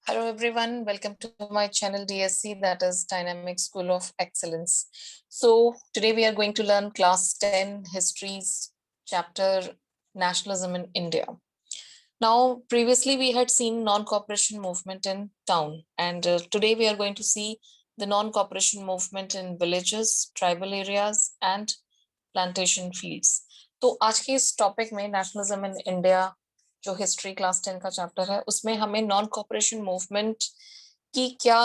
Hello everyone, welcome to my channel DSC, that is Dynamic School of Excellence. So today we are going to learn class 10 histories chapter nationalism in India. Now previously we had seen non-cooperation movement in town, and today we are going to see the non-cooperation movement in villages, tribal areas and plantation fields. तो आज के इस topic में nationalism in India जो history class 10 का chapter है उसमें हमें नॉन कॉपरेशन मूवमेंट की क्या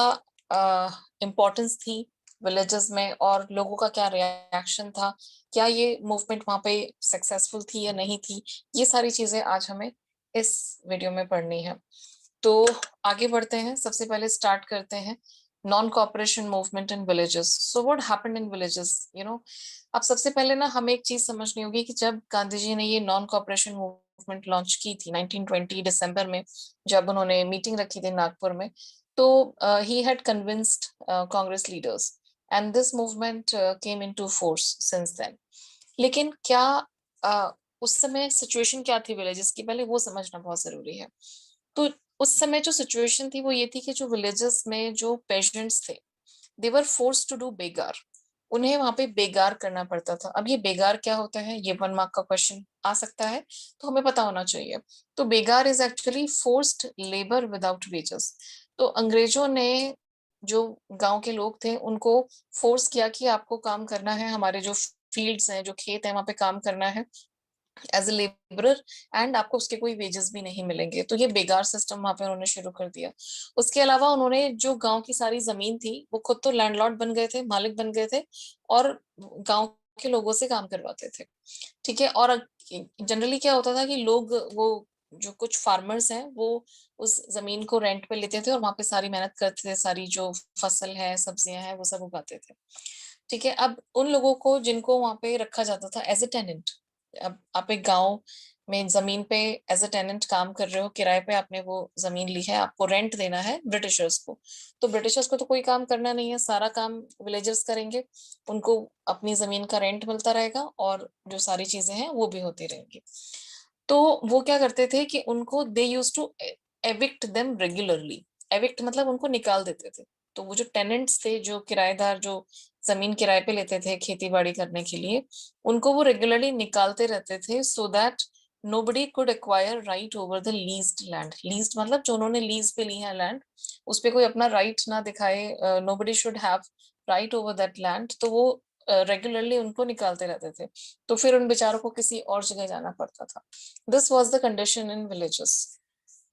इम्पोर्टेंस थी विलेजेस में और लोगों का क्या रिएक्शन था, क्या ये मूवमेंट वहां पे सक्सेसफुल थी या नहीं थी, ये सारी चीजें आज हमें इस वीडियो में पढ़नी है। तो आगे बढ़ते हैं, सबसे पहले स्टार्ट करते हैं non cooperation movement in villages. So what happened in villages, अब सबसे पहले ना हमें एक चीज समझनी होगी कि जब गांधी जी ने ये नॉन कॉपरेशन मूवमेंट लॉन्च की थी 1920 दिसंबर में, जब उन्होंने मीटिंग रखी थी नागपुर में, तो he had convinced Congress leaders and this movement came into force since then. लेकिन क्या उस समय सिचुएशन क्या थी विलेजेस की, पहले वो समझना बहुत जरूरी है। तो उस समय जो सिचुएशन थी वो ये थी कि जो विलेजेस में जो पेशेंट्स थे they were force to do बेगार, उन्हें वहां पे बेगार करना पड़ता था। अब ये बेगार क्या होता है, ये 1 मार्क का क्वेश्चन आ सकता है, तो हमें पता होना चाहिए। तो बेगार is actually forced labour without wages. तो अंग्रेजों ने जो गांव के लोग थे उनको फोर्स किया कि आपको काम करना है, हमारे जो फील्ड्स हैं, जो खेत हैं, वहां पे काम करना है एज ए लेबरर, एंड आपको उसके कोई वेजेस भी नहीं मिलेंगे। तो ये बेगार सिस्टम वहां पे उन्होंने शुरू कर दिया। उसके अलावा उन्होंने जो गांव की सारी जमीन थी वो खुद तो लैंडलॉर्ड बन गए थे, मालिक बन गए थे, और गांव के लोगों से काम करवाते थे। ठीक है। और जनरली क्या होता था कि लोग वो जो कुछ फार्मर्स हैं वो उस जमीन को रेंट पे लेते थे और वहां पे सारी मेहनत करते थे, सारी जो फसल है, सब्जियां हैं, वो सब उगाते थे। ठीक है। अब उन लोगों को जिनको वहां पे रखा जाता था एज ए टेनेंट, अब आप एक गांव में जमीन पे एज ए टेनेंट काम कर रहे हो, किराए पे आपने वो जमीन ली है, आपको रेंट देना है ब्रिटिशर्स को। तो ब्रिटिशर्स को तो कोई काम करना नहीं है, सारा काम विलेजर्स करेंगे, उनको अपनी जमीन का रेंट मिलता रहेगा और जो सारी चीजें हैं वो भी होती रहेंगी। तो वो क्या करते थे कि उनको they use to evict them regularly. Evict मतलब उनको निकाल देते थे। तो वो जो टेनेंट्स थे, जो किराएदार, जो जमीन किराए पे लेते थे खेती बाड़ी करने के लिए, उनको वो रेगुलरली निकालते रहते थे, so that nobody could acquire right over the leased land. Leased मतलब जो उन्होंने लीज पे ली है लैंड, उस पे कोई अपना राइट ना दिखाए, nobody should have right over that land। तो वो रेगुलरली उनको निकालते रहते थे, तो फिर उन बेचारों को किसी और जगह जाना पड़ता था। This was the condition in villages.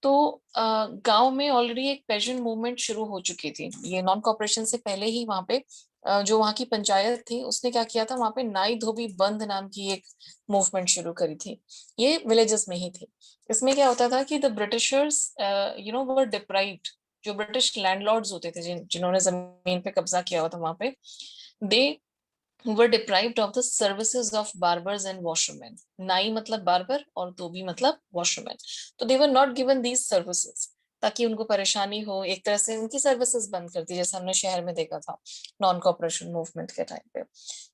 तो गांव में ऑलरेडी एक पेजेंट मूवमेंट शुरू हो चुकी थी, ये नॉन कॉपरेशन से पहले ही। वहां पे जो वहां की पंचायत थी उसने क्या किया था, वहां पे नाई धोबी बंद नाम की एक मूवमेंट शुरू करी थी। ये विलेजेस में ही थी। इसमें क्या होता था कि द ब्रिटिशर्स वर डिप्राइव्ड, जो ब्रिटिश लैंडलॉर्ड्स होते थे, जिन्होंने जमीन पे कब्जा किया हुआ था वहां पे, दे were deprived of the services of barbers and washermen. नाई मतलब बार्बर और धोबी मतलब वॉशरमैन। तो they were not given these services, ताकि उनको परेशानी हो, एक तरह से उनकी सर्विसेज बंद कर दी, जैसे हमने शहर में देखा था नॉन कॉपरेशन मूवमेंट के टाइम पे।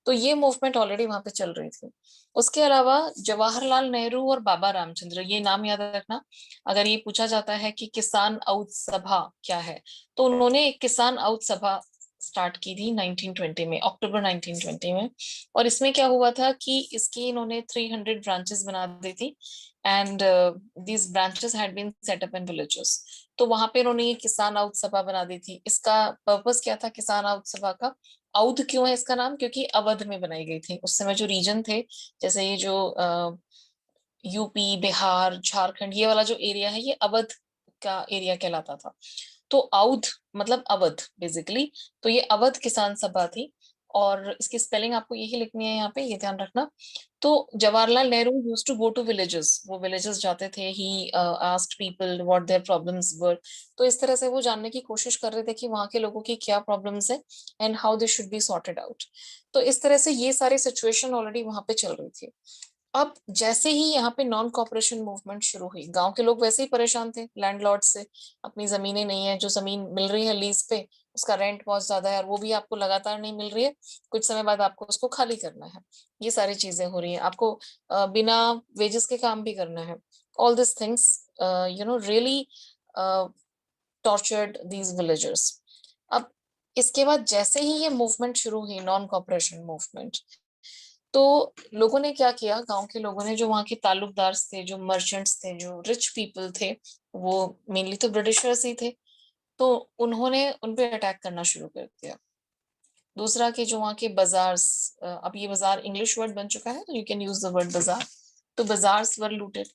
तो ये मूवमेंट ऑलरेडी वहां पे चल रही थी। उसके अलावा जवाहरलाल नेहरू और बाबा रामचंद्र, ये नाम याद रखना। अगर ये पूछा जाता है कि किसान औद सभा क्या है, तो उन्होंने एक किसान औद सभा स्टार्ट की थी 1920 में, अक्टूबर 1920 में। और इसमें क्या हुआ था कि इसकी इन्होंने 300 ब्रांचेस बना दी थी, and these branches had been set up in villages. तो वहां पे इन्होंने ये किसान औद सभा बना दी थी। इसका पर्पस क्या था किसान औद सभा का? औद क्यों है इसका नाम? क्योंकि अवध में बनाई गई थी। उस समय जो रीजन थे, जैसे ये जो यूपी, बिहार, झारखंड, ये वाला जो एरिया है, ये अवध का एरिया कहलाता था। तो औध मतलब अवध बेसिकली। तो ये अवध किसान सभा थी, और इसकी स्पेलिंग आपको यही लिखनी है यहाँ पे, ये ध्यान रखना। तो Jawaharlal Nehru used to go to villages, वो विलेजेस जाते थे, he asked people what their problems were. तो इस तरह से वो जानने की कोशिश कर रहे थे कि वहाँ के लोगों की क्या प्रॉब्लम्स है and how they should be sorted out. तो इस तरह से ये सारी सिचुएशन ऑलरेडी वहां पे चल रही थी। अब जैसे ही यहाँ पे नॉन कॉपरेशन मूवमेंट शुरू हुई, गांव के लोग वैसे ही परेशान थे लैंडलॉर्ड से, अपनी जमीनें नहीं है, जो जमीन मिल रही है लीज पे उसका रेंट बहुत ज्यादा है, और वो भी आपको लगातार नहीं मिल रही है, कुछ समय बाद आपको उसको खाली करना है। ये सारी चीजें हो रही है, आपको बिना वेजेस के काम भी करना है। All this things really tortured these villagers. अब इसके बाद जैसे ही ये मूवमेंट शुरू हुई, नॉन कॉपरेशन मूवमेंट, तो लोगों ने क्या किया, गांव के लोगों ने, जो वहाँ के ताल्लुकदार थे, जो मर्चेंट्स थे, जो रिच पीपल थे, वो मेनली तो ब्रिटिशर्स ही थे, तो उन्होंने उन पे अटैक करना शुरू कर दिया। दूसरा कि जो वहाँ के बाजार्स, अब ये बाजार इंग्लिश वर्ड बन चुका है, you can use the word बाजार, तो बाजार्स वर लूटेड,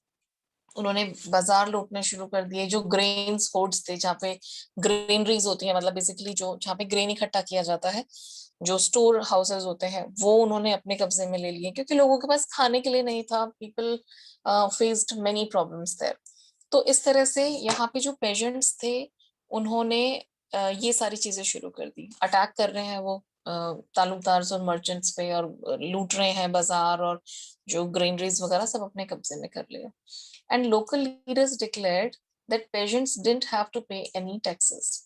उन्होंने बाजार लूटने शुरू कर दिए। जो ग्रेन होर्ड्स थे, जहाँ पे ग्रेनरीज होती है, मतलब बेसिकली जो जहाँ पे ग्रेन इकट्ठा किया जाता है, जो स्टोर हाउसेस होते हैं, वो उन्होंने अपने कब्जे में ले लिए, क्योंकि लोगों के पास खाने के लिए नहीं था। People faced many problems there. तो इस तरह से यहाँ पे जो पेजेंट्स थे, उन्होंने ये सारी चीजें शुरू कर दी। अटैक कर रहे हैं वो ताल्लुकदार और मर्चेंट्स पे, और लूट रहे हैं बाजार, और जो ग्रेनरीज वगैरह सब अपने कब्जे में कर लिया। And local leaders declared that peasants didn't have to pay any taxes.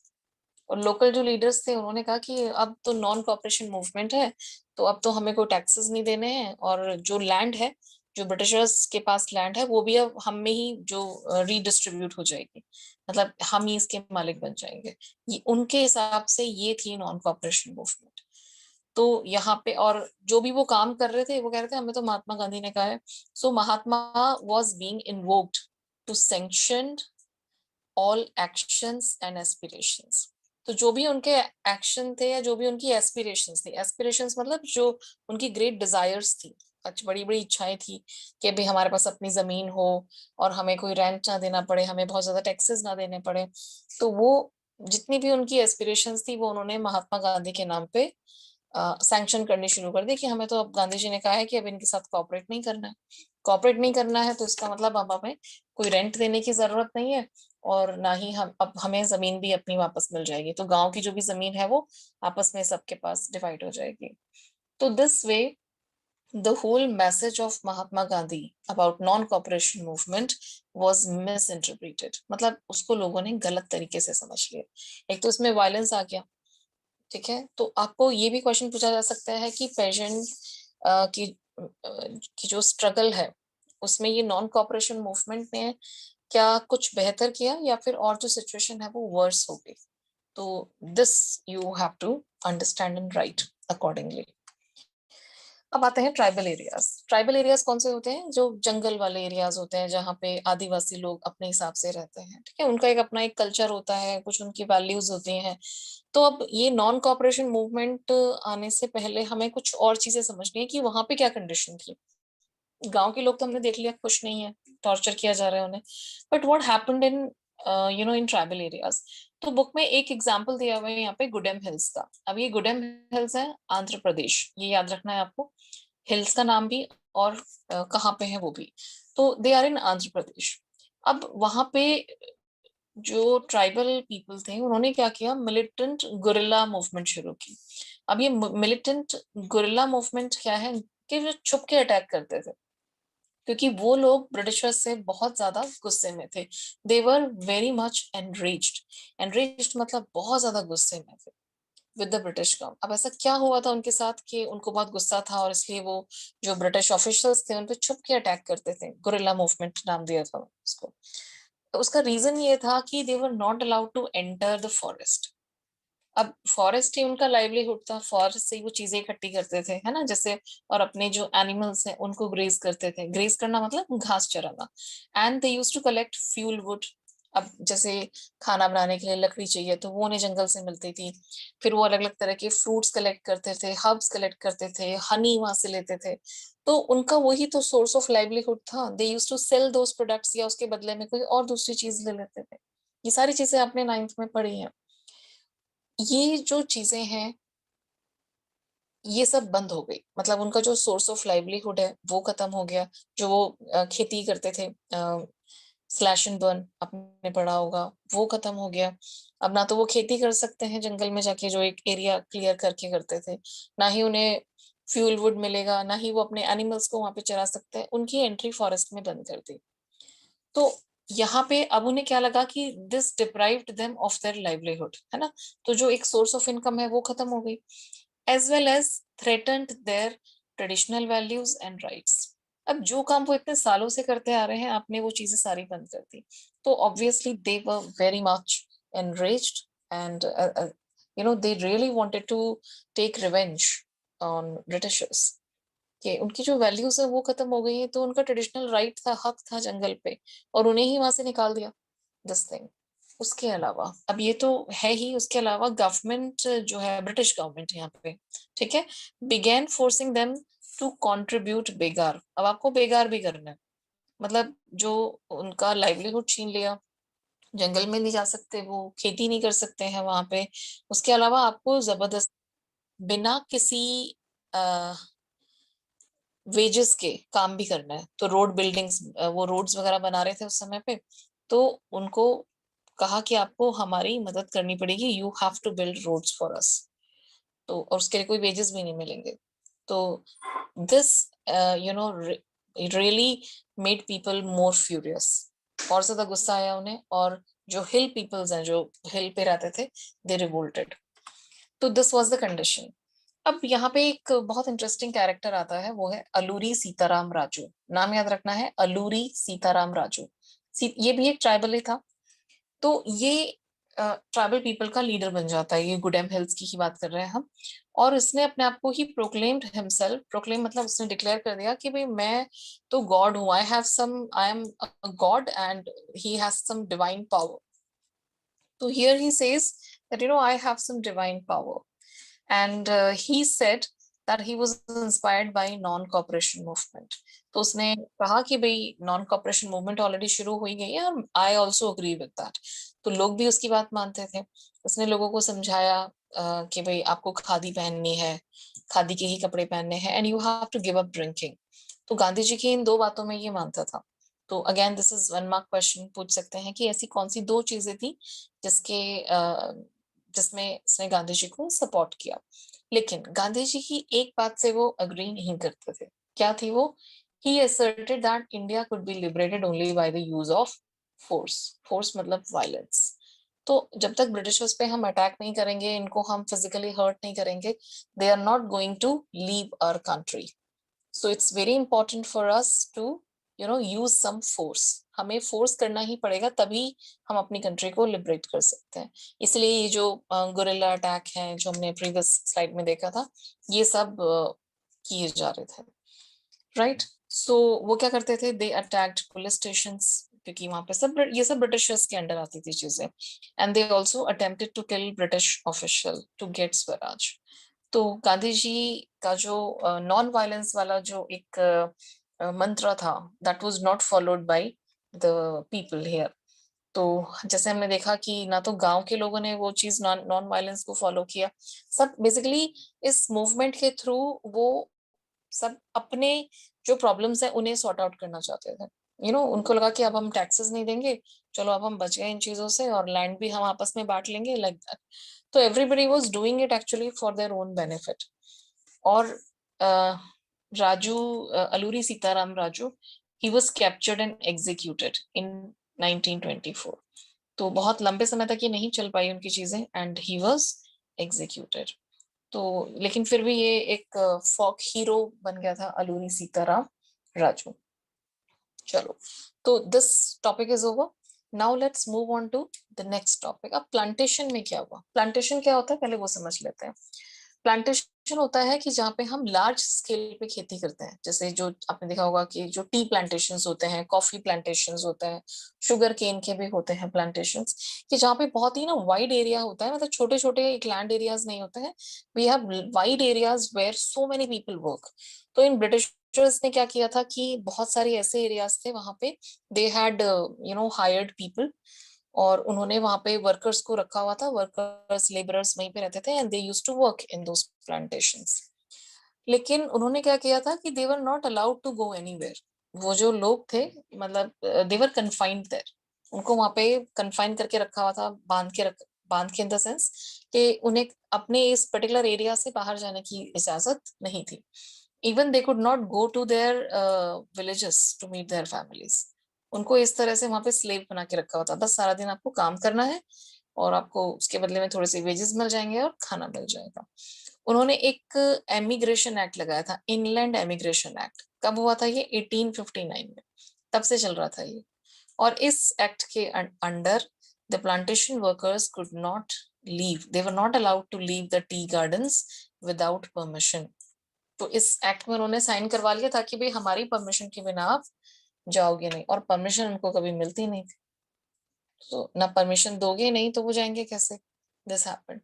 और लोकल जो लीडर्स थे, उन्होंने कहा कि अब तो नॉन कॉपरेशन मूवमेंट है, तो अब तो हमें कोई टैक्सेस नहीं देने हैं, और जो लैंड है, जो ब्रिटिशर्स के पास लैंड है, वो भी अब हम में ही जो रीडिस्ट्रीब्यूट हो जाएगी, मतलब हम ही इसके मालिक बन जाएंगे। ये उनके हिसाब से ये थी नॉन कॉपरेशन मूवमेंट। तो यहाँ पे, और जो भी वो काम कर रहे थे, वो कह रहे थे हमें तो महात्मा गांधी ने कहा है। So Mahatma was being invoked to sanction all actions and aspirations. तो जो भी उनके एक्शन थे, या जो भी उनकी एस्पिरेशंस थी, एस्पिरेशंस मतलब जो उनकी ग्रेट डिजायर्स थी, अच्छी बड़ी बड़ी इच्छाएं थी, कि भाई हमारे पास अपनी जमीन हो, और हमें कोई रेंट ना देना पड़े, हमें बहुत ज्यादा टैक्सेस ना देने पड़े। तो वो जितनी भी उनकी एस्पिरेशंस थी, वो उन्होंने महात्मा गांधी के नाम पे सैंक्शन करनी शुरू कर दी, कि हमें तो अब गांधी जी ने कहा है कि अब इनके साथ कॉपरेट नहीं करना है। कॉपरेट नहीं करना है, तो इसका मतलब अब हमें कोई रेंट देने की जरूरत नहीं है, और ना ही हम, अब हमें जमीन भी अपनी वापस मिल जाएगी। तो गांव की जो भी जमीन है, वो आपस में सबके पास डिवाइड हो जाएगी। तो this way the whole message of Mahatma Gandhi about non-cooperation movement was misinterpreted। मतलब उसको लोगों ने गलत तरीके से समझ लिया। एक तो इसमें वायलेंस आ गया, ठीक है। तो आपको ये भी क्वेश्चन पूछा जा सकता है कि पेशेंट की जो स्ट्रगल है, उसमें ये नॉन कॉपरेशन मूवमेंट ने क्या कुछ बेहतर किया, या फिर और जो सिचुएशन है वो वर्स हो गई। तो this you have to understand and write accordingly. अब आते हैं ट्राइबल एरियाज। ट्राइबल एरियाज कौन से होते हैं? जो जंगल वाले एरियाज होते हैं, जहाँ पे आदिवासी लोग अपने हिसाब से रहते हैं, ठीक है। उनका एक अपना एक कल्चर होता है, कुछ उनकी वैल्यूज होती हैं। तो अब ये नॉन कॉपरेशन मूवमेंट आने से पहले हमें कुछ और चीजें समझनी है कि वहां पे क्या कंडीशन थी। गांव के लोग तो हमने देख लिया खुश नहीं है, टॉर्चर किया जा रहा है उन्हें। But what happened in in tribal areas. तो बुक में एक एग्जांपल दिया हुआ है यहाँ पे गुडेम हिल्स का। अब ये गुडेम हिल्स है आंध्र प्रदेश, ये याद रखना है आपको, हिल्स का नाम भी, और कहाँ पे है वो भी। तो they are in Andhra Pradesh. अब वहां पे जो ट्राइबल पीपल थे, उन्होंने क्या किया, मिलिटेंट गुरिल्ला मूवमेंट शुरू की। अब ये मिलिटेंट गुरिल्ला मूवमेंट क्या है, कि जो छुप के अटैक करते थे, क्योंकि वो लोग ब्रिटिशर्स से बहुत ज्यादा गुस्से में थे। They were very much enraged. Enraged मतलब बहुत ज्यादा गुस्से में थे विद द ब्रिटिश गवर्नमेंट। अब ऐसा क्या हुआ था उनके साथ कि उनको बहुत गुस्सा था, और इसलिए वो जो ब्रिटिश ऑफिशियल्स थे, उन पे छुप के अटैक करते थे। गुरिल्ला मूवमेंट नाम दिया था उसको। तो उसका रीजन ये था कि they were not allowed to enter the forest. अब फॉरेस्ट ही उनका लाइवलीहुड था, फॉरेस्ट से ही वो चीजें इकट्ठी करते थे, है ना, जैसे। और अपने जो एनिमल्स हैं उनको ग्रेज करते थे। ग्रेज करना मतलब घास चराना। And they used to collect fuel wood. अब जैसे खाना बनाने के लिए लकड़ी चाहिए, तो वो उन्हें जंगल से मिलती थी। फिर वो अलग अलग तरह के फ्रूट्स कलेक्ट करते थे, हर्ब्स कलेक्ट करते थे, हनी वहां से लेते थे। तो उनका वही तो सोर्स ऑफ लाइवलीहुड था। They used to sell those products, या उसके बदले में कोई और दूसरी चीज ले लेते थे। ये सारी चीजें आपने नाइन्थ में पढ़ी हैं। ये जो चीजें हैं, ये सब बंद हो गई, मतलब उनका जो सोर्स ऑफ लाइवलीहुड है वो खत्म हो गया। जो वो खेती करते थे, स्लैश एंड बर्न आपने पढ़ा होगा, वो खत्म हो गया। अब ना तो वो खेती कर सकते हैं जंगल में जाके, जो एक एरिया क्लियर करके करते थे, ना ही उन्हें फ्यूल वुड मिलेगा, ना ही वो अपने एनिमल्स को वहां पे चरा सकते हैं। उनकी एंट्री फॉरेस्ट में बंद कर दी। तो यहाँ पे अब उन्हें क्या लगा कि this deprived them of their livelihood, है ना। तो जो एक सोर्स ऑफ इनकम है वो खत्म हो गई, as well as threatened their traditional values and rights. अब जो काम वो इतने सालों से करते आ रहे हैं, आपने वो चीजें सारी बंद कर दी। तो obviously they were very much enraged, and they really wanted to take revenge on Britishers. कि उनकी जो वैल्यूज है वो खत्म हो गई है, तो उनका ट्रेडिशनल राइट था, हक था जंगल पे, और उन्हें ही वहां से निकाल दिया दिस थिंग। उसके अलावा अब ये तो है ही, उसके अलावा गवर्नमेंट जो है, ब्रिटिश गवर्नमेंट यहाँ पे, ठीक है, began forcing them to contribute बेगार। अब आपको बेगार भी करना है, मतलब जो उनका लाइवलीहुड छीन लिया, जंगल में नहीं जा सकते, वो खेती नहीं कर सकते हैं वहां पे। उसके अलावा आपको जबरदस्त बिना किसी वेजेस के काम भी करना है। तो रोड बिल्डिंग्स, वो रोड्स वगैरह बना रहे थे उस समय पे, तो उनको कहा कि आपको हमारी मदद करनी पड़ेगी, you have to build roads for us. तो और उसके लिए कोई वेजेस भी नहीं मिलेंगे। तो this really made people more furious, और ज्यादा गुस्सा आया उन्हें, और जो हिल पीपल्स हैं, जो हिल पे रहते थे, दे रिवोल्टेड। तो दिस वाज द कंडीशन। अब यहाँ पे एक बहुत इंटरेस्टिंग कैरेक्टर आता है, वो है अलूरी सीताराम राजू। नाम याद रखना है, अलूरी सीताराम राजू। ये भी एक ट्राइबल ही था। तो ये ट्राइबल पीपल का लीडर बन जाता है, ये गुडेम हिल्स की ही बात कर रहे हैं हम। और इसने अपने आप को ही प्रोक्लेम्ड हिमसेल्फ, प्रोक्लेम मतलब उसने डिक्लेयर कर दिया कि भाई मैं तो गॉड हूँ, I am God and he has some divine power. तो here he says that I have some divine power, and he said that he was inspired by non-cooperation movement. तो उसने कहा कि भाई नॉन कॉपरेशन मूवमेंट ऑलरेडी शुरू हो ही गई है, I also agree with that. तो लोग भी उसकी बात मानते थे। उसने लोगों को समझाया कि भाई आपको खादी पहननी है, खादी के ही कपड़े पहनने हैं, and you have to give up drinking. तो गांधी जी की इन दो बातों में ये मानता था। तो again this is one mark question, पूछ सकते हैं कि ऐसी कौन सी दो चीजें थी जिसके जिसमें इसने गांधी जी को सपोर्ट किया। लेकिन गांधी जी की एक बात से वो अग्री नहीं करते थे। क्या थी वो? he asserted that India could be liberated only by the use of force. force मतलब violence। तो जब तक ब्रिटिशर्स पे हम अटैक नहीं करेंगे, इनको हम फिजिकली हर्ट नहीं करेंगे, they are not going to leave our country. So it's very important for us to use some force। हमें फोर्स करना ही पड़ेगा, तभी हम अपनी कंट्री को लिबरेट कर सकते हैं। इसलिए ये जो गुरिल्ला अटैक है, जो हमने प्रीवियस स्लाइड में देखा था, ये सब किए जा रहे थे, राइट। सो वो क्या करते थे, दे अटैक्ड पुलिस स्टेशंस, क्योंकि वहां पे सब ये सब ब्रिटिशर्स के अंडर आती थी चीजें। And they also attempted to kill British official to get swaraj. तो गांधी जी का जो नॉन वायलेंस वाला जो एक मंत्र था, that was not followed by the people here. तो जैसे हमने देखा कि ना तो गांव के लोगों ने वो चीज नॉन नॉन वायलेंस को फॉलो किया, सब बेसिकली इस मूवमेंट के थ्रू वो सब अपने जो प्रॉब्लम्स है उन्हें सॉर्ट आउट करना चाहते थे। उनको लगा कि अब हम टैक्सेस नहीं देंगे, चलो अब हम बच गए इन चीजों से, और लैंड भी हम आपस में बांट लेंगे, लाइक दैट। तो everybody was doing it actually for their own benefit. और Raju, Alluri Sitaram Raju, he was captured and executed in 1924। तो बहुत लंबे समय तक ये नहीं चल पाई उनकी चीजें, एंड ही वाज एग्जीक्यूटेड। तो लेकिन फिर भी ये एक फोक हीरो बन गया था, अलूरी सीताराम राजू। चलो, तो this topic is over. Now let's move on to the next topic. अब प्लांटेशन में क्या हुआ, प्लांटेशन क्या होता है पहले वो समझ लेते हैं। प्लांटेशन होता है कि जहाँ पे हम लार्ज स्केल पे खेती करते हैं, जैसे जो आपने देखा होगा कि जो टी प्लांटेशंस होते हैं, कॉफी प्लांटेशंस होते हैं, शुगर केन के भी होते हैं प्लांटेशंस, कि जहाँ पे बहुत ही वाइड एरिया होता है, मतलब छोटे छोटे एक लैंड एरियाज नहीं होते हैं, we have wide areas where so many people work. तो इन ब्रिटिशर्स ने क्या किया था कि बहुत सारे ऐसे एरियाज थे वहां पे, दे हैड हायर्ड पीपल, और उन्होंने वहां पे वर्कर्स को रखा हुआ था, वर्कर्स लेबरर्स वहीं पे रहते थे, and they used to work in those plantations. लेकिन उन्होंने क्या किया था कि they were not allowed to go anywhere. वो जो लोग थे, मतलब दे वर कन्फाइंड देयर, उनको वहां पे कन्फाइन करके रखा हुआ था, बांध के इन द सेंस कि उन्हें अपने इस पर्टिकुलर एरिया से बाहर जाने की इजाजत नहीं थी। Even they could not go to their villages to meet their families. उनको इस तरह से वहां पे स्लेव बना के रखा होता, बस सारा दिन आपको काम करना है, और आपको उसके बदले में थोड़े से वेजेस मिल जाएंगे और खाना मिल जाएगा। उन्होंने एक एमिग्रेशन एक्ट लगाया था, इनलैंड एमिग्रेशन एक्ट। कब हुआ था ये? 1859 में। तब से चल रहा था ये। और इस एक्ट के under the plantation workers could not leave. They were not allowed to leave the tea gardens without permission. तो इस एक्ट में उन्होंने साइन करवा लिया ताकि भाई हमारी परमिशन के बिना आप जाओगे नहीं, और परमिशन उनको कभी मिलती नहीं थी, तो ना परमिशन दोगे नहीं तो वो जाएंगे कैसे? This happened.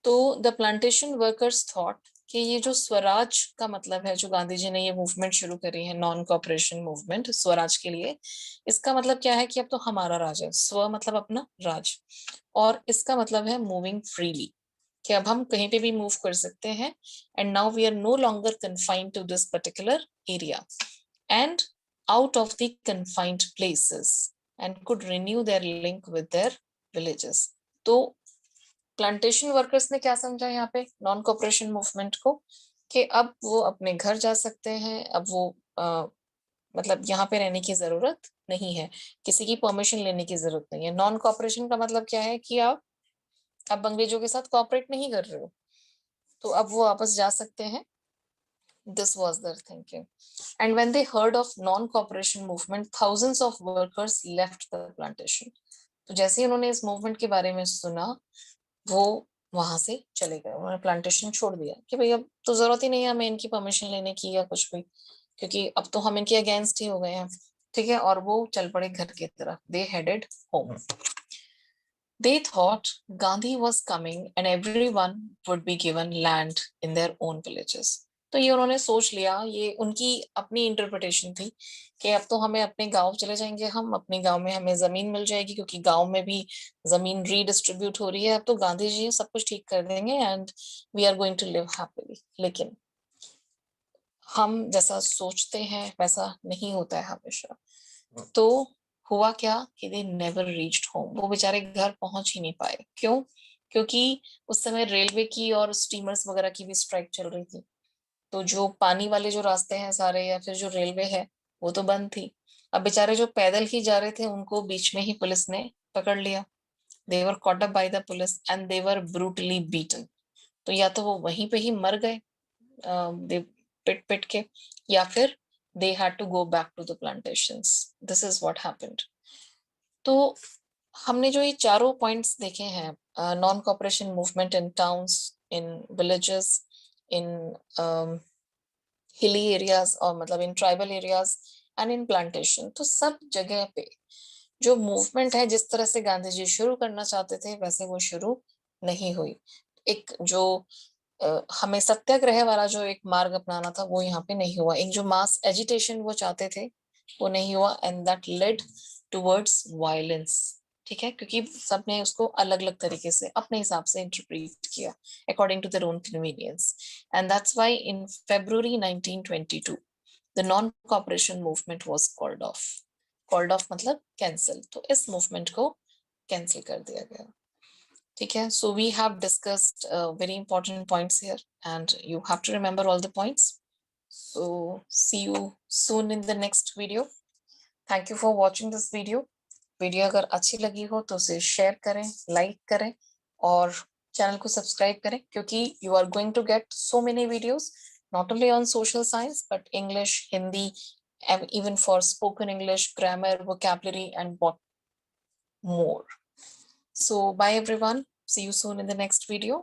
तो द प्लांटेशन वर्कर्स थॉट कि ये जो स्वराज का मतलब है, जो गांधी जी ने ये मूवमेंट शुरू करी है, नॉन कॉपरेशन मूवमेंट स्वराज के लिए, इसका मतलब क्या है कि अब तो हमारा राज है। स्व मतलब अपना, राज, और इसका मतलब है मूविंग फ्रीली, कि अब हम कहीं पे भी मूव कर सकते हैं, and now we are no longer confined to this particular area and out of the confined places and could renew their link with their villages. तो प्लांटेशन वर्कर्स ने क्या समझा यहाँ पे नॉन कॉपरेशन मूवमेंट को, कि अब वो अपने घर जा सकते हैं, अब वो मतलब यहाँ पे रहने की जरूरत नहीं है, किसी की परमिशन लेने की जरूरत नहीं है। नॉन कॉपरेशन का मतलब क्या है कि आप अब अंग्रेजों के साथ कॉपरेट नहीं कर रहे हो, तो अब वो वापस जा सकते हैं। This was their thinking. And when they heard of non-cooperation movement, thousands of workers left the plantation. तो जैसे ही उन्होंने इस मूवमेंट के बारे में सुना, वो वहां से चले गए, उन्होंने प्लांटेशन छोड़ दिया कि भाई अब तो जरूरत ही नहीं है हमें इनकी परमिशन लेने की या कुछ भी, क्योंकि अब तो हम इनके अगेंस्ट ही हो गए हैं। ठीक है, और वो चल पड़े घर की तरफ। They headed home. They thought Gandhi was coming and everyone would be given land in their own villages. तो ये उन्होंने सोच लिया, ये उनकी अपनी इंटरप्रिटेशन थी कि अब तो हमें अपने गांव चले जाएंगे, हम अपने गांव में हमें जमीन मिल जाएगी, क्योंकि गांव में भी जमीन रीडिस्ट्रीब्यूट हो रही है, अब तो गांधी जी सब कुछ ठीक कर देंगे and we are going to live happily. लेकिन हम जैसा सोचते हैं वैसा नहीं होता है हमेशा। तो हुआ क्या कि दे नेवर रीच्ड होम, वो बेचारे घर पहुंच ही नहीं पाए। क्यों? क्योंकि उस समय रेलवे की और स्टीमर्स वगैरह की भी स्ट्राइक चल रही थी, तो जो पानी वाले जो रास्ते हैं सारे, या फिर जो रेलवे है, वो तो बंद थी। अब बेचारे जो पैदल ही जा रहे थे उनको बीच में ही पुलिस ने पकड़ लिया। They were caught up by the police and they were brutally beaten. तो या तो वो वहीं पे ही मर गए, दे पिट पिट के, या फिर they had to go back to the plantations. This is what happened. तो हमने जो ये चारों पॉइंट्स देखे हैं, non cooperation movement in towns, in villages, in hilly areas, और मतलब in tribal areas and in plantation, तो सब जगह पे जो मूवमेंट है, जिस तरह से गांधी जी शुरू करना चाहते थे वैसे वो शुरू नहीं हुई। एक जो हमें सत्याग्रह वाला जो एक मार्ग अपनाना था वो यहाँ पे नहीं हुआ। एक जो मास एजिटेशन वो चाहते थे वो नहीं हुआ, and that led towards violence. ठीक है, क्योंकि सबने उसको अलग अलग तरीके से अपने हिसाब से इंटरप्रेट किया according to their own convenience, and that's why in February 1922 the non cooperation movement was called off. Called off मतलब कैंसिल, तो इस मूवमेंट को कैंसिल कर दिया गया। ठीक है, so we have discussed very important points here and you have to remember all the points. So see you soon in the next video. Thank you for watching this video. Video अगर अच्छी लगी हो तो उसे share करें, like करें, और channel को सब्सक्राइब करें, क्योंकि you are going to get so many videos not only on social science but English, Hindi, and even for spoken English, grammar, vocabulary, and what more. So bye everyone. See you soon in the next video.